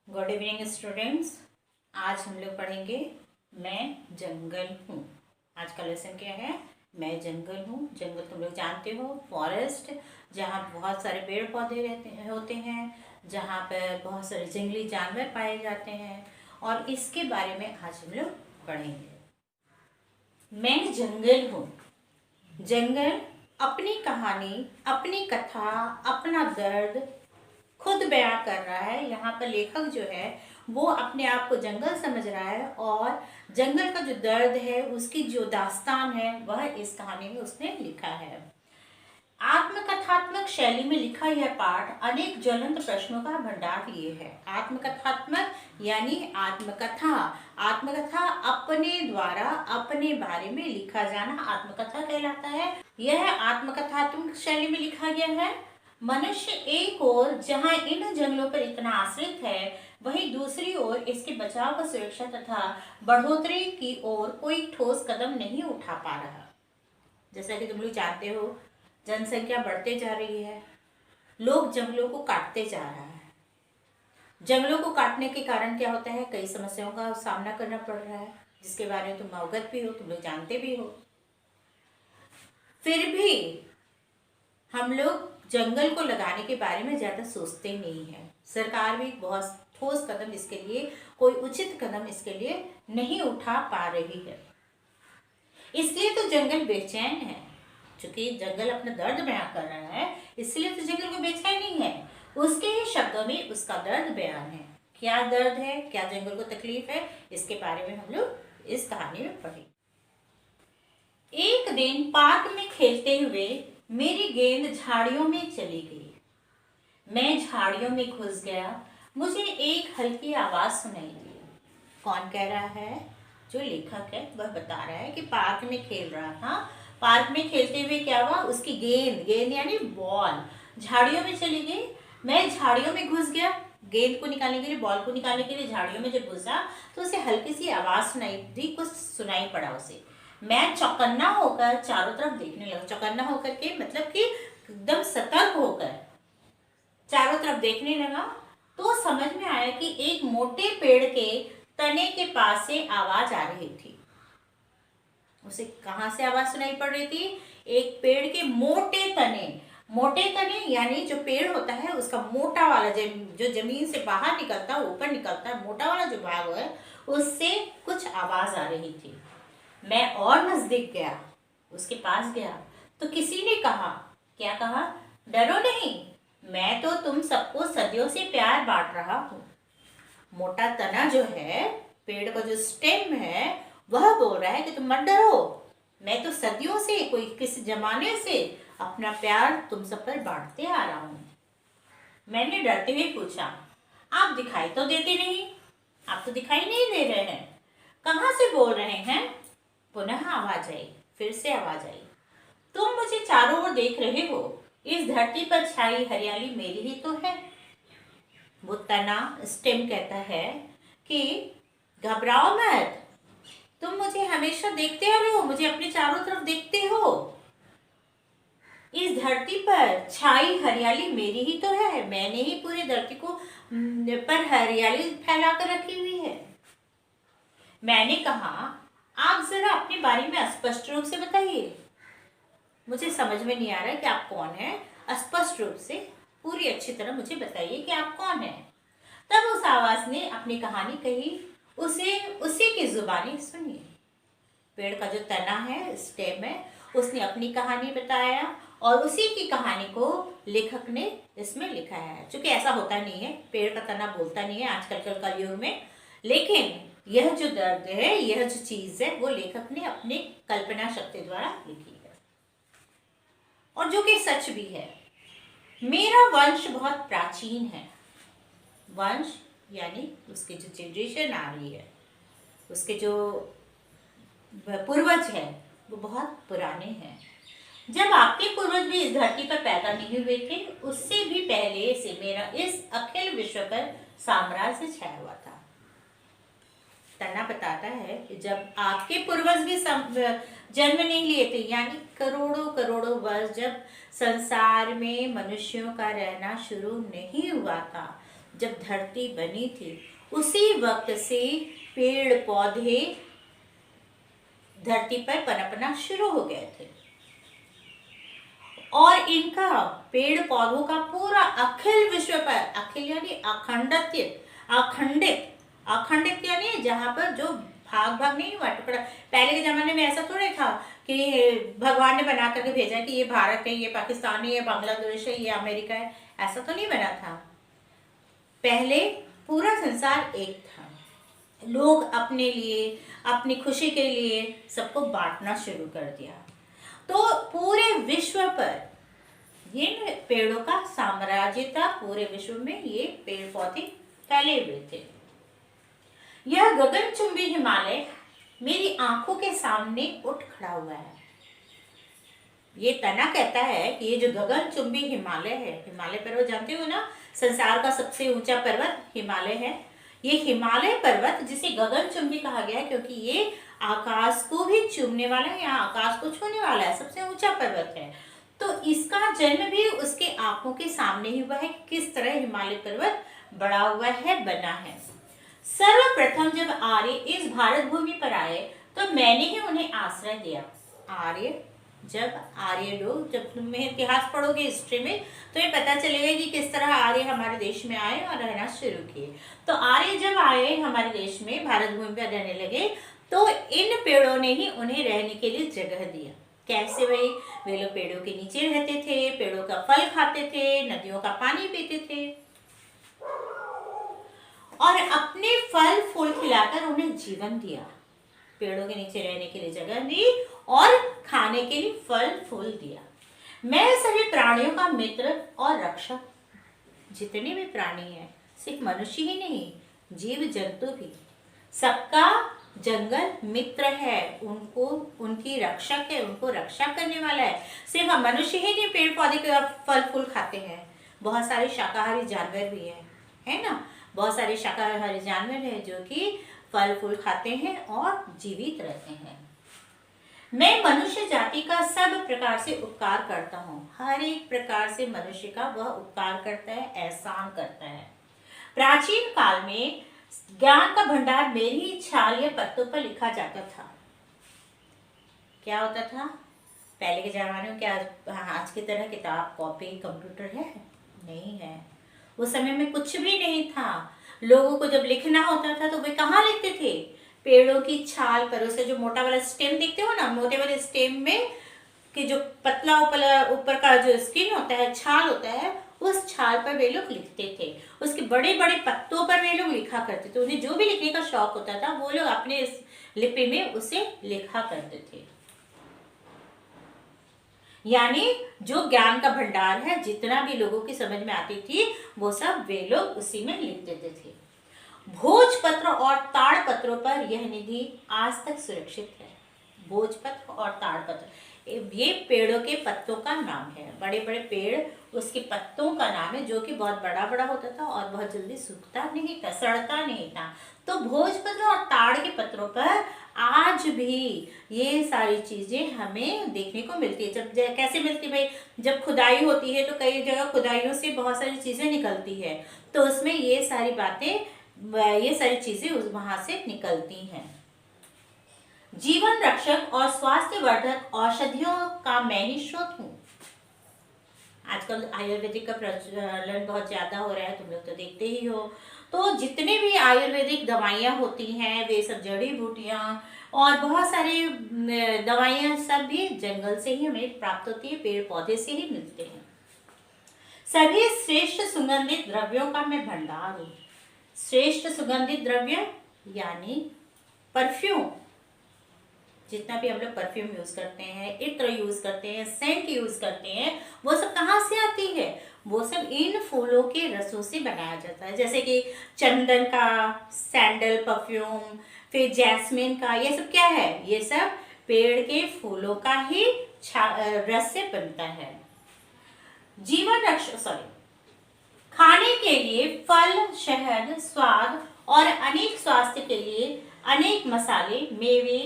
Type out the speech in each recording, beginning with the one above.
Good evening students. आज हम लोग पढ़ेंगे मैं जंगल हूँ। आज का लेसन क्या है? मैं जंगल हूँ। जंगल तुम लोग जानते हो, फॉरेस्ट, जहाँ बहुत सारे पेड़ पौधे होते हैं, जहाँ पर बहुत सारे जंगली जानवर पाए जाते हैं, और इसके बारे में आज हम लोग पढ़ेंगे। मैं जंगल हूँ। जंगल अपनी कहानी, अपनी कथा, अपना दर्द खुद बयां कर रहा है। यहाँ पर लेखक जो है वो अपने आप को जंगल समझ रहा है, और जंगल का जो दर्द है, उसकी जो दास्तान है, वह इस कहानी में उसने लिखा है। आत्मकथात्मक शैली में लिखा यह पाठ अनेक ज्वलंत प्रश्नों का भंडार लिए है। आत्मकथात्मक यानी आत्मकथा। आत्मकथा अपने द्वारा अपने बारे में लिखा जाना आत्मकथा कहलाता है। यह आत्मकथात्मक शैली में लिखा गया है। मनुष्य एक ओर जहां इन जंगलों पर इतना आश्रित है, वहीं दूसरी ओर इसके बचाव व सुरक्षा तथा बढ़ोतरी की ओर कोई ठोस कदम नहीं उठा पा रहा। जैसा कि तुम लोग जानते हो, जनसंख्या बढ़ते जा रही है, लोग जंगलों को काटते जा रहा है। जंगलों को काटने के कारण क्या होता है? कई समस्याओं का सामना करना पड़ रहा है, जिसके बारे में तुम अवगत भी हो, तुम लोग जानते भी हो। फिर भी हम लोग जंगल को लगाने के बारे में ज्यादा सोचते नहीं है। सरकार भी बहुत ठोस कदम इसके लिए, कोई उचित कदम इसके लिए नहीं उठा पा रही है। इसलिए तो जंगल बेचैन है। क्योंकि जंगल अपना दर्द बयां कर रहा है, इसलिए तो जंगल को बेचैनी है। उसके ही शब्दों में उसका दर्द बयान है। क्या दर्द है, क्या जंगल को तकलीफ है, इसके बारे में हम लोग इस कहानी में पढ़ेंगे। एक दिन पार्क में खेलते हुए मेरी गेंद झाड़ियों में चली गई। मैं झाड़ियों में घुस गया। मुझे एक हल्की आवाज सुनाई दी। कौन कह रहा है? जो लेखक है वह बता रहा है कि पार्क में खेल रहा था। पार्क में खेलते हुए क्या हुआ? उसकी गेंद यानी बॉल झाड़ियों में चली गई। मैं झाड़ियों में घुस गया। गेंद को निकालने के लिए, बॉल को निकालने के लिए झाड़ियों में जब घुसा तो उसे हल्की सी आवाज सुनाई दी, कुछ सुनाई पड़ा उसे। मैं चौकन्ना होकर चारों तरफ देखने लगा। चौकन्ना होकर के मतलब कि एकदम सतर्क होकर चारों तरफ देखने लगा, तो समझ में आया कि एक मोटे पेड़ के तने के पास से आवाज आ रही थी। उसे कहां से आवाज सुनाई पड़ रही थी? एक पेड़ के मोटे तने यानी जो पेड़ होता है उसका मोटा वाला जो जमीन से बाहर निकलता है, ऊपर निकलता है, मोटा वाला जो भाग है, उससे कुछ आवाज आ रही थी। मैं और नजदीक गया, उसके पास गया तो किसी ने कहा, क्या कहा? डरो नहीं, मैं तो तुम सबको सदियों से प्यार बांट रहा हूं। मोटा तना जो है, पेड़ का जो स्टेम है, वह बोल रहा है कि तुम मत डरो, मैं तो सदियों से, कोई किसी जमाने से अपना प्यार तुम सब पर बांटते आ रहा हूं। मैंने डरते हुए पूछा, आप दिखाई तो देते नहीं, आप तो दिखाई नहीं दे रहे हैं, कहाँ से बोल रहे हैं? पुनः आवाज आई, फिर से आवाज आई, तुम मुझे चारों ओर देख रहे हो, इस धरती पर छाई हरियाली मेरी ही तो है। वो तना स्टेम कहता है कि घबराओ मत, तुम मुझे हमेशा देखते आ रहे हो, मुझे अपने चारों तरफ देखते हो। इस धरती पर छाई हरियाली मेरी ही तो है, मैंने ही पूरी धरती को पर हरियाली फैला कर रखी हुई है। मैंने कहा, आप जरा अपने बारे में स्पष्ट रूप से बताइए, मुझे समझ में नहीं आ रहा कि आप कौन है। स्पष्ट रूप से पूरी अच्छी तरह मुझे बताइए कि आप कौन है। तब उस आवाज ने अपनी कहानी कही, उसे उसी की जुबानी सुनिए। पेड़ का जो तना है, स्टेम है, उसने अपनी कहानी बताया और उसी की कहानी को लेखक ने इसमें लिखा है। क्योंकि ऐसा होता नहीं है, पेड़ का तना बोलता नहीं है आजकल के कलयुग में, लेकिन यह जो दर्द है, यह जो चीज है, वो लेखक ने अपने कल्पना शक्ति द्वारा लिखी है, और जो कि सच भी है। मेरा वंश बहुत प्राचीन है। वंश यानी उसकी जो जनरेशन आ रही है, उसके जो पूर्वज है, वो बहुत पुराने हैं। जब आपके पूर्वज भी इस धरती पर पैदा नहीं हुए थे, उससे भी पहले से मेरा इस अखिल विश्व पर साम्राज्य छाया हुआ था। तना बताता है कि जब आपके पूर्वज भी जन्म नहीं लिए थे, यानी करोड़ों करोड़ों वर्ष जब संसार में मनुष्यों का रहना शुरू नहीं हुआ था, जब धरती बनी थी उसी वक्त से पेड़ पौधे धरती पर पनपना शुरू हो गए थे और इनका पेड़ पौधों का पूरा अखिल विश्व पर, अखिल यानी अखंडित, अखंडित यानी जहां पर जो भाग भाग नहीं हुआ, टुकड़ा। पहले के जमाने में ऐसा थोड़े था कि भगवान ने बना करके भेजा कि ये भारत है, ये पाकिस्तान है, ये बांग्लादेश है, ये अमेरिका है, ऐसा तो नहीं बना था। पहले पूरा संसार एक था। लोग अपने लिए, अपनी खुशी के लिए सबको बांटना शुरू कर दिया। तो पूरे विश्व पर ये पेड़ों का साम्राज्य था। पूरे विश्व में ये पेड़ पौधे फैले हुए थे। यह गगनचुंबी हिमालय मेरी आंखों के सामने उठ खड़ा हुआ है। ये तना कहता है कि ये जो गगनचुंबी हिमालय है, हिमालय पर्वत जानते हो ना, संसार का सबसे ऊंचा पर्वत हिमालय है। ये हिमालय पर्वत जिसे गगनचुंबी कहा गया है क्योंकि ये आकाश को भी चूमने वाला है या आकाश को छूने वाला है, सबसे ऊंचा पर्वत है। तो इसका जन्म भी उसके आंखों के सामने ही हुआ है। किस तरह हिमालय पर्वत बड़ा हुआ है, बना है। सर्वप्रथम जब आर्य इस भारत भूमि पर आए तो मैंने ही उन्हें आश्रय दिया। जब आर्य लोग, जब तुम इतिहास पढ़ोगे हिस्ट्री में तो ये पता चलेगा कि किस तरह आर्य हमारे देश में आए और रहना शुरू किए। तो आर्य जब आए हमारे देश में, भारत भूमि पर रहने लगे, तो इन पेड़ों ने ही उन्हें रहने के लिए जगह दिया। कैसे भाई? वे लोग पेड़ों के नीचे रहते थे, पेड़ों का फल खाते थे, नदियों का पानी पीते थे और अपने फल फूल खिलाकर उन्हें जीवन दिया। पेड़ों के नीचे रहने के लिए जगह दी और खाने के लिए फल फूल दिया। मैं सभी प्राणियों का मित्र और रक्षक। जितने भी प्राणी हैं, सिर्फ मनुष्य ही नहीं, जीव जंतु भी, सबका जंगल मित्र है, उनको, उनकी रक्षक है, उनको रक्षा करने वाला है। सिर्फ हम मनुष्य ही नहीं पेड़ पौधे के फल फूल खाते हैं, बहुत सारे शाकाहारी जानवर भी हैं, है ना। बहुत सारे शाकाहारी जानवर हैं जो कि फल फूल खाते हैं और जीवित रहते हैं। मैं मनुष्य जाति का सब प्रकार से उपकार करता हूँ। हर एक प्रकार से मनुष्य का वह उपकार करता है, एहसान करता है। प्राचीन काल में ज्ञान का भंडार मेरी छाल या पत्तों पर लिखा जाता था। क्या होता था पहले के जमाने में? क्या आज की तरह किताब, कॉपी, कंप्यूटर है? नहीं है। उस समय में कुछ भी नहीं था। लोगों को जब लिखना होता था तो वे कहाँ लिखते थे? पेड़ों की छाल पर। उसका जो मोटा वाला स्टेम देखते हो ना, मोटे वाले स्टेम में कि जो पतला ऊपर का जो स्किन होता है, छाल होता है, उस छाल पर वे लोग लिखते थे। उसके बड़े बड़े पत्तों पर वे लोग लिखा करते थे। उन्हें जो भी लिखने का शौक होता था वो लोग अपने इस लिपि में उसे लिखा करते थे। यानी जो ज्ञान का भंडार है, जितना भी लोगों की समझ में आती थी वो सब वे लोग उसी में लिख देते थे। भोजपत्र और ताड़पत्रों पर यह निधि आज तक सुरक्षित है। भोजपत्र और ताड़पत्र ये पेड़ों के पत्तों का नाम है। बड़े बड़े पेड़, उसके पत्तों का नाम है, जो कि बहुत बड़ा बड़ा होता था और बहुत जल्दी सूखता नहीं था, सड़ता नहीं था। तो भोजपत्र और ताड़ के पत्रों पर आज भी ये सारी चीजें हमें देखने को मिलती है। जब कैसे मिलती भाई? जब खुदाई होती है तो कई जगह खुदाइयों से बहुत सारी चीजें निकलती है, तो उसमें ये सारी बातें, ये सारी चीजें वहां से निकलती हैं। जीवन रक्षक और स्वास्थ्य वर्धक औषधियों का मैं ही स्रोत हूँ। आजकल आयुर्वेदिक का प्रचलन बहुत ज्यादा हो रहा है, तुम लोग तो देखते ही हो। तो जितने भी आयुर्वेदिक दवाइयाँ होती हैं वे सब जड़ी बूटियाँ और बहुत सारी दवाइयाँ सब भी जंगल से ही हमें प्राप्त होती है, पेड़ पौधे से ही मिलते हैं। सभी श्रेष्ठ सुगंधित द्रव्यों का मैं भंडार हूँ। श्रेष्ठ सुगंधित द्रव्य यानी परफ्यूम, जितना भी हम लोग परफ्यूम यूज करते हैं, इत्र यूज करते हैं, सेंट यूज करते हैं, वो सब कहाँ से आती है? वो सब इन फूलों के रसों से बनाया जाता है। जैसे कि चंदन का सैंडल परफ्यूम, फिर जैस्मिन का, ये सब क्या है? ये सब पेड़ के फूलों का ही रस से बनता है। जीवन रक्षक खाने के लिए फल, शहद, स्वाद और अनेक स्वास्थ्य के लिए अनेक मसाले, मेवे,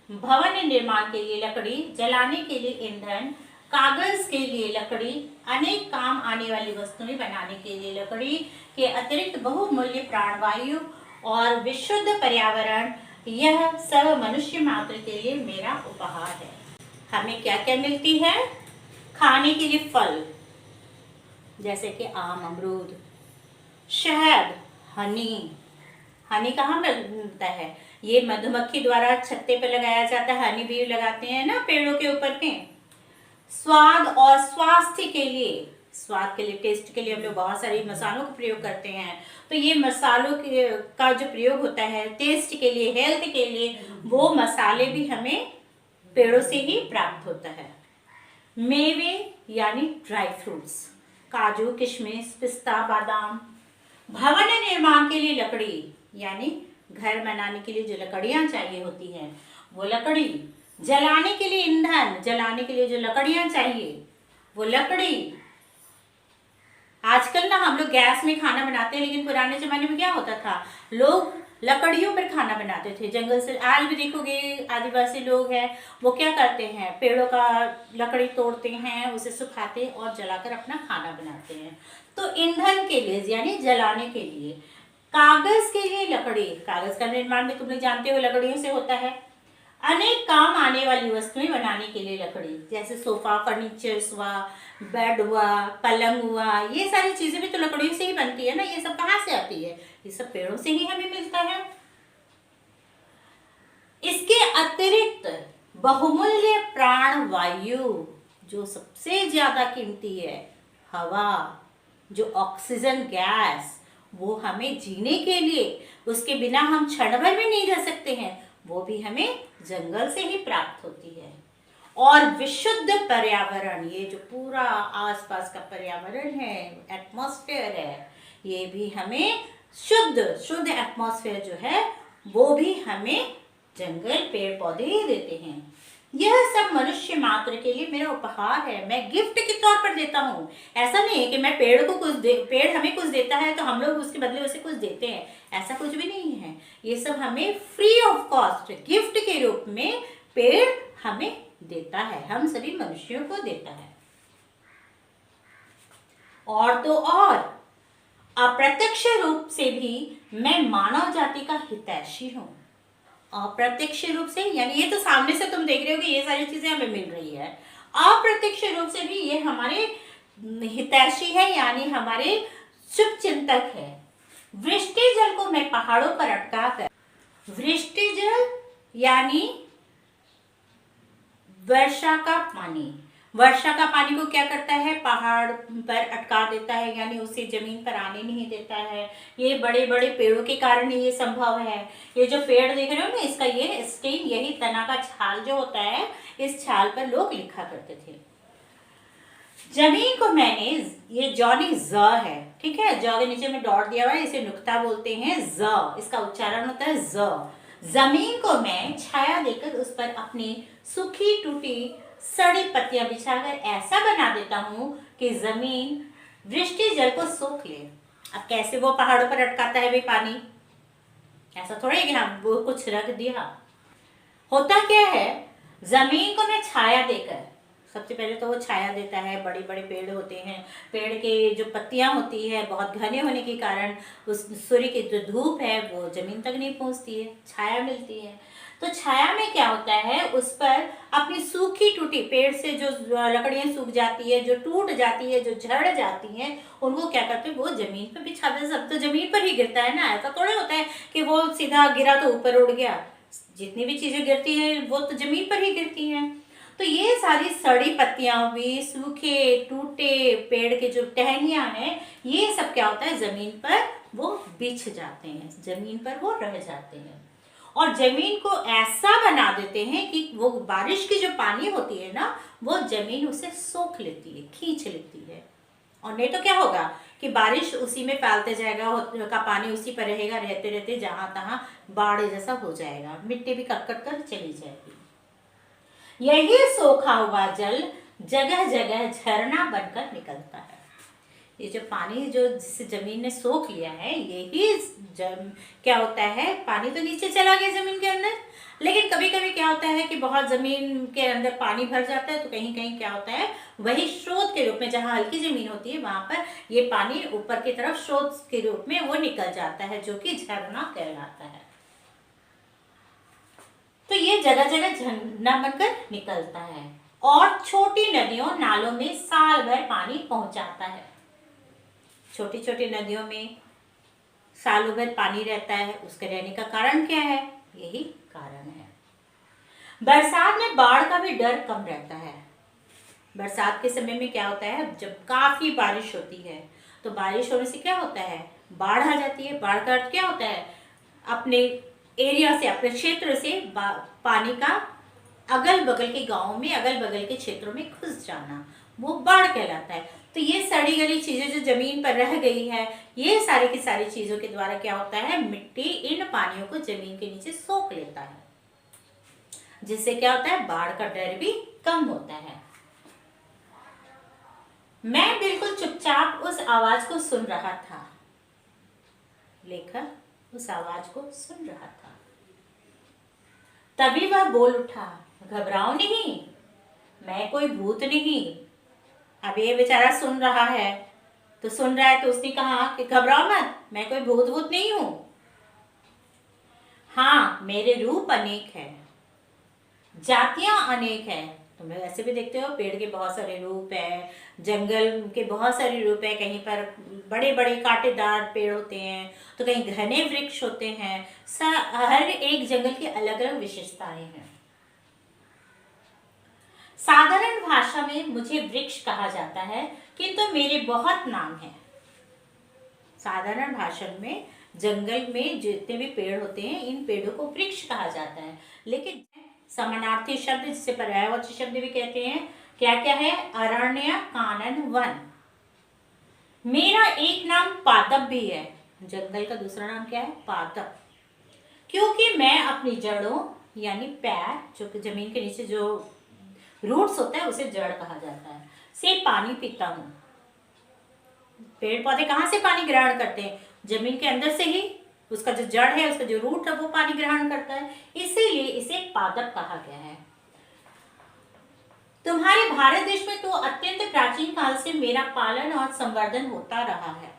भवन निर्माण के लिए लकड़ी, जलाने के लिए ईंधन, कागज के लिए लकड़ी, अनेक काम आने वाली वस्तुएं बनाने के लिए लकड़ी के अतिरिक्त बहुमूल्य प्राणवायु और विशुद्ध पर्यावरण, यह सब मनुष्य मात्र के लिए मेरा उपहार है। हमें क्या क्या मिलती है? खाने के लिए फल जैसे कि आम, अमरूद, शहद, हनी। हनी कहाँ मिलता है? ये मधुमक्खी द्वारा छत्ते पे लगाया जाता है। हनी भी लगाते हैं ना पेड़ों के ऊपर में। स्वाद और स्वास्थ्य के लिए, स्वाद के लिए, टेस्ट के लिए हम लोग बहुत सारे मसालों का प्रयोग करते हैं। तो ये मसालों का जो प्रयोग होता है टेस्ट के लिए, हेल्थ के लिए, वो मसाले भी हमें पेड़ों से ही प्राप्त होता है। मेवे यानी ड्राई फ्रूट्स, काजू, किशमिश, पिस्ता, बादाम। भवन निर्माण के लिए लकड़ी, यानी घर बनाने के लिए जो लकड़ियां चाहिए होती हैं वो लकड़ी। जलाने के लिए ईंधन, जलाने के लिए जो लकड़ियां चाहिए वो लकड़ी। आजकल ना हम लोग गैस में खाना बनाते हैं, लेकिन पुराने जमाने में क्या होता था, लोग लकड़ियों पर खाना बनाते थे जंगल से। आज भी देखोगे आदिवासी लोग हैं, वो क्या करते हैं, पेड़ों का लकड़ी तोड़ते हैं, उसे सुखाते और जलाकर अपना खाना बनाते हैं। तो ईंधन के लिए यानी जलाने के लिए। कागज के लिए लकड़ी, कागज का निर्माण भी तुम लोग जानते हो लकड़ियों से होता है। अनेक काम आने वाली वस्तुएं बनाने के लिए लकड़ी, जैसे सोफा, फर्नीचर हुआ, बेड हुआ, पलंग हुआ, ये सारी चीजें भी तो लकड़ियों से ही बनती है ना। ये सब कहाँ से आती है? ये सब पेड़ों से ही हमें मिलता है। इसके अतिरिक्त बहुमूल्य प्राण वायु, जो सबसे ज्यादा कीमती है, हवा, जो ऑक्सीजन गैस, वो हमें जीने के लिए, उसके बिना हम क्षण भर भी नहीं रह सकते हैं, वो भी हमें जंगल से ही प्राप्त होती है। और विशुद्ध पर्यावरण, ये जो पूरा आसपास का पर्यावरण है, एटमॉस्फेयर है, ये भी हमें शुद्ध एटमॉस्फेयर जो है वो भी हमें जंगल, पेड़ पौधे ही देते हैं। यह सब मनुष्य मात्र के लिए मेरा उपहार है, मैं गिफ्ट के तौर पर देता हूँ। ऐसा नहीं है कि मैं पेड़ को पेड़ हमें कुछ देता है तो हम लोग उसके बदले उसे कुछ देते हैं, ऐसा कुछ भी नहीं है। ये सब हमें फ्री ऑफ कॉस्ट गिफ्ट के रूप में पेड़ हमें देता है, हम सभी मनुष्यों को देता है। और तो और अप्रत्यक्ष रूप से भी मैं मानव जाति का हितैषी हूँ। अप्रत्यक्ष रूप से यानी ये तो सामने से तुम देख रहे हो कि ये सारी चीजें हमें मिल रही है। अप्रत्यक्ष रूप से भी ये हमारे हितैषी है, यानी हमारे शुभ चिंतक है। वृष्टि जल को मैं पहाड़ों पर अटका कर, वृष्टि जल यानी वर्षा का पानी, वर्षा का पानी को क्या करता है, पहाड़ पर अटका देता है, यानी उसे जमीन पर आने नहीं देता है। ये बड़े बड़े पेड़ों के कारण ये संभव है। ये जो पेड़ देख रहे हो ना, इसका ये स्टेम, यही तना का छाल जो होता है, इस छाल पर लोग लिखा करते थे। जमीन को मैंने, ये जॉनी ज है, ठीक है, ज के नीचे में डॉट दिया हुआ है, इसे नुक्ता बोलते हैं, ज इसका उच्चारण होता है ज। जमीन को मैं छाया देकर उस पर अपनी सूखी टूटी सड़ी पत्तियां बिछाकर ऐसा बना देता हूँ कि जमीन वृष्टि जल को सोख ले। अब कैसे वो पहाड़ों पर अटकाता है वे पानी, ऐसा थोड़ा है कि हम वो कुछ रख दिया। होता क्या है, जमीन को मैं छाया देकर, सबसे पहले तो वो छाया देता है, बड़े बड़े पेड़ होते हैं, पेड़ के जो पत्तियां होती है बहुत घने होने के कारण उस सूर्य की जो धूप है वो जमीन तक नहीं पहुंचती है, छाया मिलती है। तो छाया में क्या होता है, उस पर अपनी सूखी टूटी, पेड़ से जो लकड़ियां सूख जाती है, जो टूट जाती है, जो झड़ जाती हैं, उनको क्या करते हैं, वो जमीन पर बिछा देते। सब तो जमीन पर ही गिरता है ना, ऐसा थोड़ा होता है कि वो सीधा गिरा तो ऊपर उड़ गया। जितनी भी चीजें गिरती हैं वो तो जमीन पर ही गिरती हैं। तो ये सारी सड़ी पत्तियां हुई, सूखे टूटे पेड़ के जो टहनियां हैं, ये सब क्या होता है, जमीन पर वो बिछ जाते हैं, जमीन पर वो रह जाते हैं और जमीन को ऐसा बना देते हैं कि वो बारिश की जो पानी होती है ना, वो जमीन उसे सोख लेती है, खींच लेती है। और नहीं तो क्या होगा कि बारिश उसी में फैलते जाएगा, का पानी उसी पर रहेगा, रहते रहते जहां तहां बाढ़ जैसा हो जाएगा, मिट्टी भी कट कट कर चली जाएगी। यही सोखा हुआ जल जगह जगह झरना बनकर निकलता है। ये जो पानी जो जिसे जमीन ने सोख लिया है, यही क्या होता है, पानी तो नीचे चला गया जमीन के अंदर, लेकिन कभी कभी क्या होता है कि बहुत जमीन के अंदर पानी भर जाता है, तो कहीं कहीं क्या होता है, वही स्रोत के रूप में, जहाँ हल्की जमीन होती है वहां पर ये पानी ऊपर की तरफ स्रोत के रूप में वो निकल जाता है, जो कि झरना कहलाता है। तो ये जगह जगह झरना बनकर निकलता है और छोटी नदियों नालों में साल भर पानी पहुंचाता है। छोटी छोटी नदियों में सालों भर पानी रहता है। उसके रहने का कारण क्या है? यही कारण है। बरसात में बाढ़ का भी डर कम रहता है। बरसात के समय में क्या होता है, जब काफी बारिश होती है तो बारिश होने से क्या होता है, बाढ़ आ जाती है। बाढ़ का अर्थ क्या होता है, अपने एरिया से, अपने क्षेत्र से पानी का अगल बगल के गांव में, अगल बगल के क्षेत्रों में घुस जाना, वो बाढ़ कहलाता है। तो ये सड़ी गली चीजें जो जमीन पर रह गई है, ये सारी की सारी चीजों के द्वारा क्या होता है, मिट्टी इन पानियों को जमीन के नीचे सोख लेता है, जिससे क्या होता है, बाढ़ का डर भी कम होता है। मैं बिल्कुल चुपचाप उस आवाज को सुन रहा था। लेखक उस आवाज को सुन रहा था। तभी वह बोल उठा, घबराओ नहीं, मैं कोई भूत नहीं। अब ये बेचारा सुन रहा है, तो सुन रहा है तो उसने कहा कि घबराओ मत, मैं कोई भूत नहीं हूं। हाँ, मेरे रूप अनेक है, जातियां अनेक है। तुम ऐसे भी देखते हो, पेड़ के बहुत सारे रूप है, जंगल के बहुत सारे रूप है। कहीं पर बड़े बड़े कांटेदार पेड़ होते हैं, तो कहीं घने वृक्ष होते हैं। हर एक जंगल की अलग अलग विशेषताएं हैं। साधारण भाषा में मुझे वृक्ष कहा जाता है, किंतु मेरे बहुत नाम हैं। साधारण भाषा में जंगल में जितने भी पेड़ होते हैं, इन पेड़ों को वृक्ष कहा जाता है। लेकिन समानार्थी शब्द, जिसे पर्यायवाची शब्द भी कहते हैं, क्या क्या है, अरण्य, कानन, वन। मेरा एक नाम पादप भी है। जंगल का दूसरा नाम क्या है, पादप, क्योंकि मैं अपनी जड़ों यानी पैर, जो कि जमीन के नीचे जो रूट्स होता है उसे जड़ कहा जाता है, से पानी पीता हूं। पेड़ पौधे कहां से पानी ग्रहण करते हैं, जमीन के अंदर से ही। उसका जो जड़ है, उसका जो रूट है, वो पानी ग्रहण करता है, इसीलिए इसे पादप कहा गया है। तुम्हारे भारत देश में तो अत्यंत प्राचीन काल से मेरा पालन और संवर्धन होता रहा है।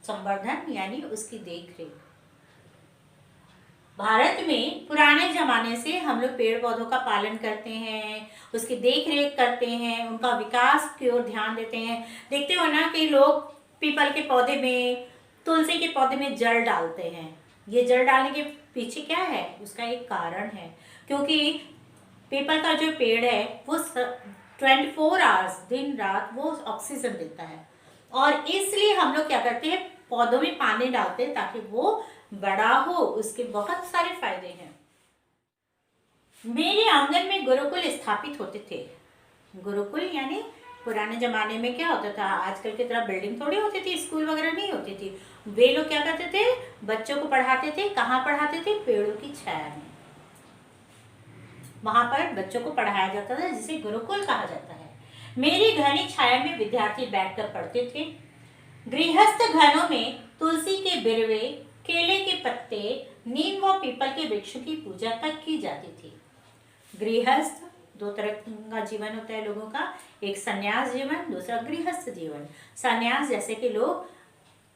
संवर्धन यानी उसकी देखरेख। भारत में पुराने जमाने से हम लोग पेड़ पौधों का पालन करते हैं, उसकी देख रेख करते हैं, उनका विकास की ओर ध्यान देते हैं। देखते हो ना कि लोग पीपल के पौधे में, तुलसी के पौधे में जल डालते हैं। ये जल डालने के पीछे क्या है, उसका एक कारण है, क्योंकि पीपल का जो पेड़ है वो 24 आवर्स दिन रात वो ऑक्सीजन देता है, और इसलिए हम लोग क्या करते हैं, पौधों में पानी डालते हैं ताकि वो बड़ा हो। उसके बहुत सारे फायदे हैं। मेरे आंगन में गुरुकुल स्थापित होते थे। गुरुकुल यानी पुराने जमाने में क्या होता था, आजकल की तरह बिल्डिंग थोड़ी होती थी, स्कूल वगैरह नहीं होती थी। वे लोग क्या करते थे, बच्चों को पढ़ाते थे। कहाँ पढ़ाते थे, पेड़ों की छाया में। वहां पर बच्चों को पढ़ाया जाता था, जिसे गुरुकुल कहा जाता है। मेरी घनी छाया में विद्यार्थी बैठकर पढ़ते थे। गृहस्थ घरों में तुलसी के बिरवे, केले के पत्ते, नीम व पीपल के वृक्षों की पूजा तक की जाती थी। गृहस्थ, दो तरह का जीवन होता है लोगों का, एक संन्यास जीवन, दूसरा गृहस्थ जीवन। संन्यास जैसे कि लोग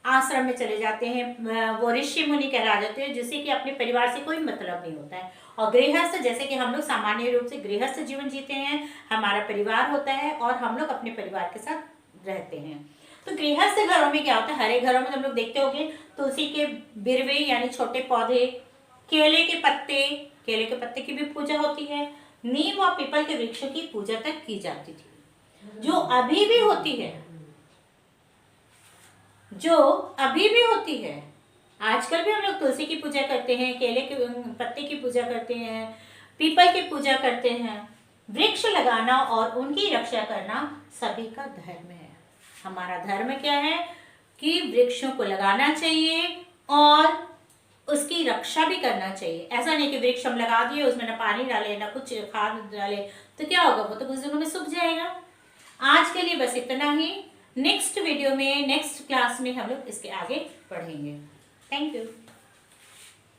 आश्रम में चले जाते हैं, वो ऋषि मुनि कहला जाते हैं, जिससे कि अपने परिवार से कोई मतलब नहीं होता है। और गृहस्थ जैसे कि हम लोग सामान्य रूप से गृहस्थ जीवन जीते हैं, हमारा परिवार होता है और हम लोग अपने परिवार के साथ रहते हैं। तो गृहस्थ घरों में क्या होता है, हरे घरों में तुम लोग देखते होंगे तुलसी के बिरवे यानी छोटे पौधे, केले के पत्ते की भी पूजा होती है, नीम और पीपल के वृक्षों की पूजा तक की जाती थी, जो अभी भी होती है। आजकल भी हम लोग तुलसी की पूजा करते हैं, केले के पत्ते की पूजा करते हैं, पीपल की पूजा करते हैं। वृक्ष लगाना और उनकी रक्षा करना सभी का धर्म है। हमारा धर्म क्या है कि वृक्षों को लगाना चाहिए और उसकी रक्षा भी करना चाहिए। ऐसा नहीं कि वृक्ष हम लगा दिए, उसमें ना पानी डाले ना कुछ खाद डाले, तो क्या होगा, वो तो कुछ दिनों में सूख जाएगा। आज के लिए बस इतना ही। नेक्स्ट वीडियो में, नेक्स्ट क्लास में हम लोग इसके आगे बढ़ेंगे। Thank you.